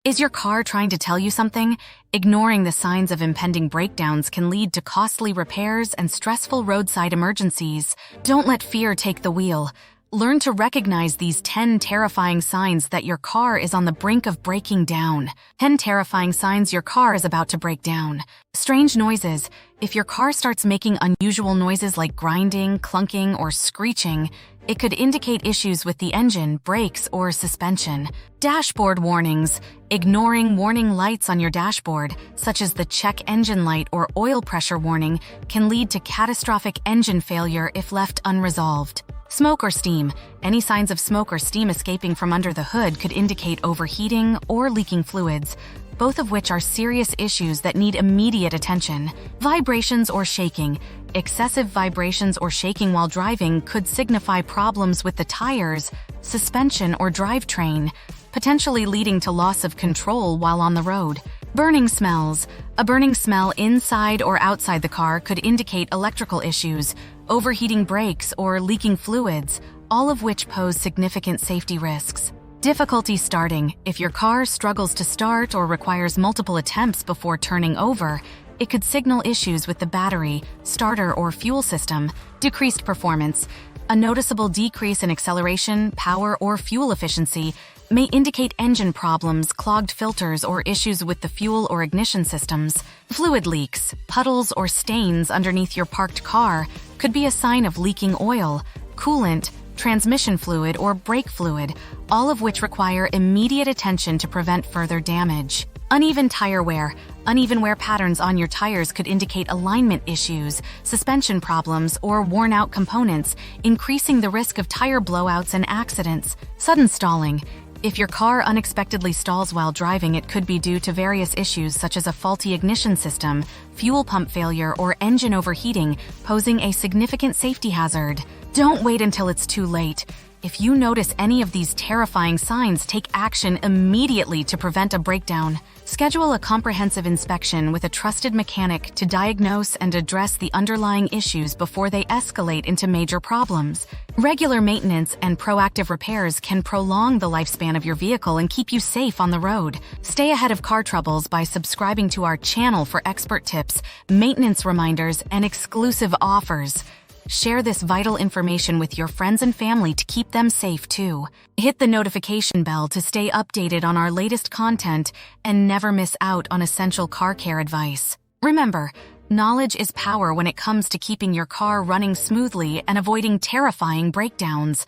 Is your car trying to tell you something? Ignoring the signs of impending breakdowns can lead to costly repairs and stressful roadside emergencies. Don't let fear take the wheel. Learn to recognize these 10 terrifying signs that your car is on the brink of breaking down. 10 terrifying signs your car is about to break down. Strange noises. If your car starts making unusual noises like grinding, clunking, or screeching, it could indicate issues with the engine, brakes, or suspension. Dashboard warnings. Ignoring warning lights on your dashboard, such as the check engine light or oil pressure warning, can lead to catastrophic engine failure if left unresolved. Smoke or steam. Any signs of smoke or steam escaping from under the hood could indicate overheating or leaking fluids, both of which are serious issues that need immediate attention. Vibrations or shaking. Excessive vibrations or shaking while driving could signify problems with the tires, suspension, or drivetrain, potentially leading to loss of control while on the road. Burning smells. A burning smell inside or outside the car could indicate electrical issues, overheating brakes, or leaking fluids, all of which pose significant safety risks. Difficulty starting. If your car struggles to start or requires multiple attempts before turning over, it could signal issues with the battery, starter, or fuel system. Decreased performance. A noticeable decrease in acceleration, power, or fuel efficiency may indicate engine problems, clogged filters, or issues with the fuel or ignition systems. Fluid leaks. Puddles or stains underneath your parked car could be a sign of leaking oil, coolant, transmission fluid, or brake fluid, all of which require immediate attention to prevent further damage. Uneven tire wear. Uneven wear patterns on your tires could indicate alignment issues, suspension problems, or worn-out components, increasing the risk of tire blowouts and accidents. Sudden stalling. If your car unexpectedly stalls while driving, it could be due to various issues such as a faulty ignition system, fuel pump failure, or engine overheating, posing a significant safety hazard. Don't wait until it's too late. If you notice any of these terrifying signs, take action immediately to prevent a breakdown. Schedule a comprehensive inspection with a trusted mechanic to diagnose and address the underlying issues before they escalate into major problems. Regular maintenance and proactive repairs can prolong the lifespan of your vehicle and keep you safe on the road. Stay ahead of car troubles by subscribing to our channel for expert tips, maintenance reminders, and exclusive offers. Share this vital information with your friends and family to keep them safe too. Hit the notification bell to stay updated on our latest content and never miss out on essential car care advice. Remember, knowledge is power when it comes to keeping your car running smoothly and avoiding terrifying breakdowns.